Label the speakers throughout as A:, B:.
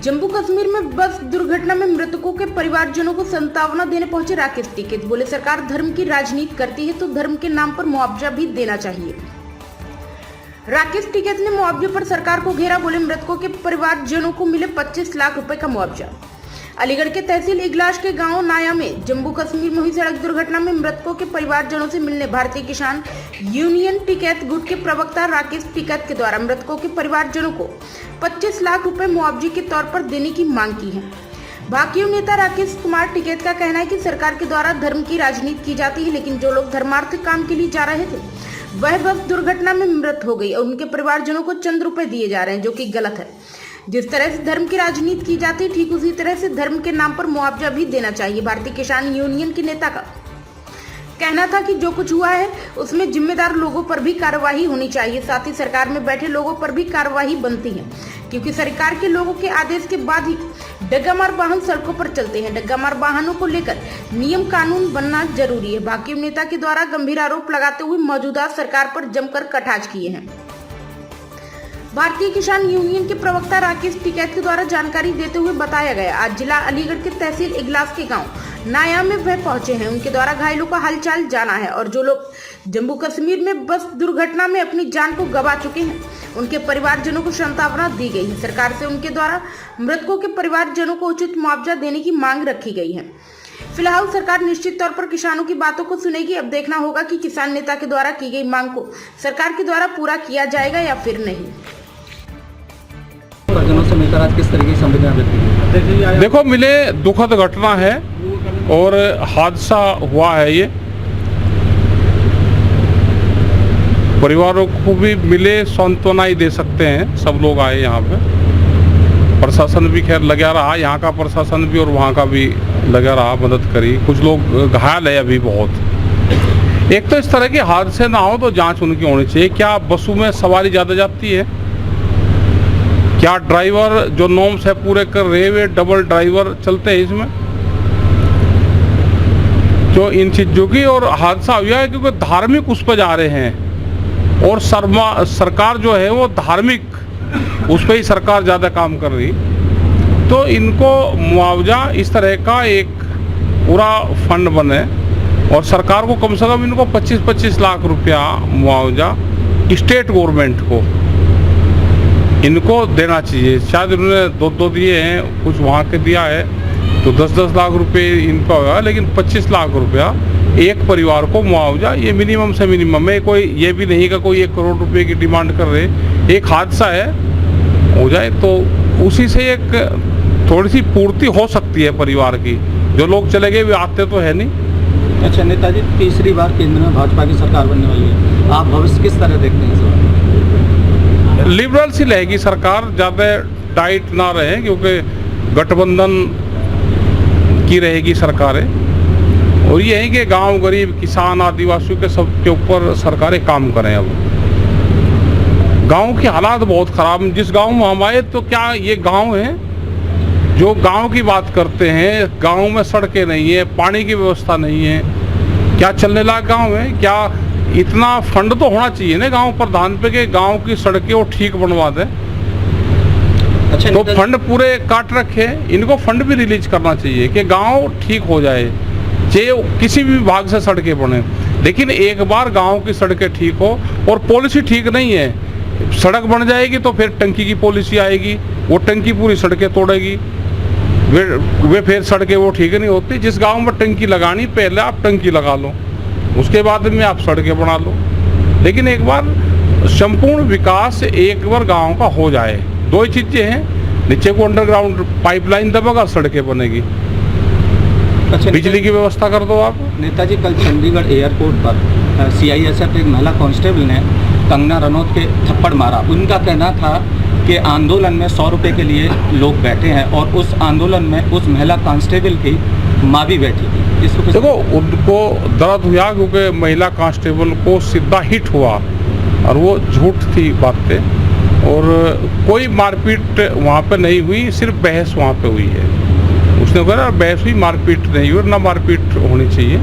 A: जम्मू कश्मीर में बस दुर्घटना में मृतकों के परिवारजनों को सांत्वना देने पहुंचे राकेश टिकैत। बोले सरकार धर्म की राजनीति करती है तो धर्म के नाम पर मुआवजा भी देना चाहिए। राकेश टिकैत ने मुआवजे पर सरकार को घेरा। बोले मृतकों के परिवारजनों को मिले 25 लाख रुपए का मुआवजा। अलीगढ़ के तहसील इगलास के गांव नाया में जम्मू कश्मीर में हुई सड़क दुर्घटना में मृतकों के परिवारजनों से मिलने भारतीय किसान यूनियन टिकैत गुट के प्रवक्ता राकेश टिकैत के द्वारा मृतकों के परिवारजनों को 25 लाख रुपए मुआवजे के तौर पर देने की मांग की है। भाकियू नेता राकेश कुमार टिकैत का कहना है कि सरकार के द्वारा धर्म की राजनीति की जाती है, लेकिन जो लोग धर्मार्थ काम के लिए जा रहे थे वह बस दुर्घटना में मृत हो गई और उनके परिवारजनों को चंद रुपए दिए जा रहे हैं, जो कि गलत है। जिस तरह से धर्म की राजनीति की जाती है ठीक उसी तरह से धर्म के नाम पर मुआवजा भी देना चाहिए। भारतीय किसान यूनियन के नेता का कहना था कि जो कुछ हुआ है उसमें जिम्मेदार लोगों पर भी कार्रवाई होनी चाहिए, साथ ही सरकार में बैठे लोगों पर भी कार्रवाई बनती है, क्योंकि सरकार के लोगों के आदेश के बाद ही डग्गामार वाहन सड़कों पर चलते हैं। डग्गामार वाहनों को लेकर नियम कानून बनना जरूरी है। भाकियू नेता के द्वारा गंभीर आरोप लगाते हुए मौजूदा सरकार पर जमकर कटाक्ष किए हैं। भारतीय किसान यूनियन के प्रवक्ता राकेश टिकैत के द्वारा जानकारी देते हुए बताया गया, आज जिला अलीगढ़ के तहसील इगलास के गांव नाया में वह पहुंचे हैं। उनके द्वारा घायलों का हालचाल जाना है और जो लोग जम्मू कश्मीर में बस दुर्घटना में अपनी जान को गंवा चुके हैं उनके परिवारजनों को सांत्वना दी गई है। सरकार से उनके द्वारा मृतकों के परिवारजनों को उचित मुआवजा देने की मांग रखी गई है। फिलहाल सरकार निश्चित तौर पर किसानों की बातों को सुनेगी। अब देखना होगा कि किसान नेता के द्वारा की गई मांग को सरकार के द्वारा पूरा किया जाएगा या फिर नहीं।
B: से मिलकर आज किस तरीके की संवेदना व्यक्त की?
C: देखो, मिले दुखद घटना है और हादसा हुआ है। ये परिवारों को भी मिले सांत्वना ही दे सकते हैं। सब लोग आए यहाँ पे, प्रशासन भी खैर लगा रहा, यहाँ का प्रशासन भी और वहाँ का भी लगा रहा, मदद करी। कुछ लोग घायल है अभी बहुत। एक तो इस तरह के हादसे ना हो तो जांच उनकी होनी चाहिए। क्या बसों में सवारी ज़्यादा जाती है? क्या ड्राइवर जो नॉर्म्स है पूरे कर रहे हुए डबल ड्राइवर चलते हैं इसमें? जो इन चीज़ों की और हादसा हुआ है क्योंकि धार्मिक उस पर जा रहे हैं और सरकार जो है वो धार्मिक उस पर ही सरकार ज़्यादा काम कर रही। तो इनको मुआवजा इस तरह का एक पूरा फंड बने और सरकार को कम से कम इनको 25-25 लाख रुपया मुआवजा स्टेट गवर्नमेंट को इनको देना चाहिए। शायद उन्होंने दो दिए हैं, कुछ वहाँ के दिया है तो 10-10 लाख रुपए इनका होगा, लेकिन 25 लाख रुपया एक परिवार को मुआवजा, ये मिनिमम से मिनिमम है। कोई ये भी नहीं का कोई 1 करोड़ रुपए की डिमांड कर रहे। एक हादसा है हो जाए तो उसी से एक थोड़ी सी पूर्ति हो सकती है परिवार की। जो लोग चले गए वे आते तो है नहीं।
B: अच्छा नेताजी, तीसरी बार केंद्र में भाजपा की सरकार बनने वाली है, आप भविष्य किस तरह देखते हैं?
C: लिबरल सी रहेगी सरकार, ज़्यादा टाइट ना रहे, क्योंकि गठबंधन की रहेगी सरकारें। और ये है कि गांव गरीब किसान आदिवासियों के सब के ऊपर सरकारें काम करें। अब गांव के हालात बहुत ख़राब हैं। जिस गांव में हम आए तो क्या ये गांव है जो गांव की बात करते हैं? गांव में सड़कें नहीं है, पानी की व्यवस्था नहीं है, क्या चलने लायक गांव है? क्या इतना फंड तो होना चाहिए ना गांव प्रधान पे कि गांव की सड़कें वो ठीक बनवा दे। अच्छा, तो फंड पूरे काट रखे, इनको फंड भी रिलीज करना चाहिए कि गांव ठीक हो जाए, चाहे किसी भी विभाग से सड़कें बने। लेकिन एक बार गांव की सड़कें ठीक हो और पॉलिसी ठीक नहीं है, सड़क बन जाएगी तो फिर टंकी की पॉलिसी आएगी, वो टंकी पूरी सड़कें तोड़ेगी, वे फिर सड़कें वो ठीक नहीं होती। जिस गाँव में टंकी लगानी पहले आप टंकी लगा लो, उसके बाद में आप सड़कें बना लो। लेकिन एक बार संपूर्ण विकास एक बार गांव का हो जाए। दो ही चीज़ें हैं, नीचे को अंडरग्राउंड पाइपलाइन दबेगा, सड़कें बनेगी। अच्छा, बिजली की व्यवस्था कर दो आप।
B: नेताजी, कल चंडीगढ़ एयरपोर्ट पर CISF एक महिला कांस्टेबल ने कंगना रनौत के थप्पड़ मारा। उनका कहना था कि आंदोलन में 100 रुपये के लिए लोग बैठे हैं और उस आंदोलन में उस महिला कांस्टेबल की माँ भी बैठी थी।
C: देखो, उनको दर्द हुआ क्योंकि महिला कांस्टेबल को सीधा हिट हुआ और वो झूठ थी बातें, और कोई मारपीट वहाँ पे नहीं हुई, सिर्फ बहस वहाँ पे हुई है। उसने कहा बहस हुई, मारपीट नहीं हुई, ना मारपीट होनी चाहिए,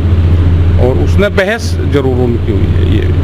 C: और उसने बहस जरूर उनकी हुई है। ये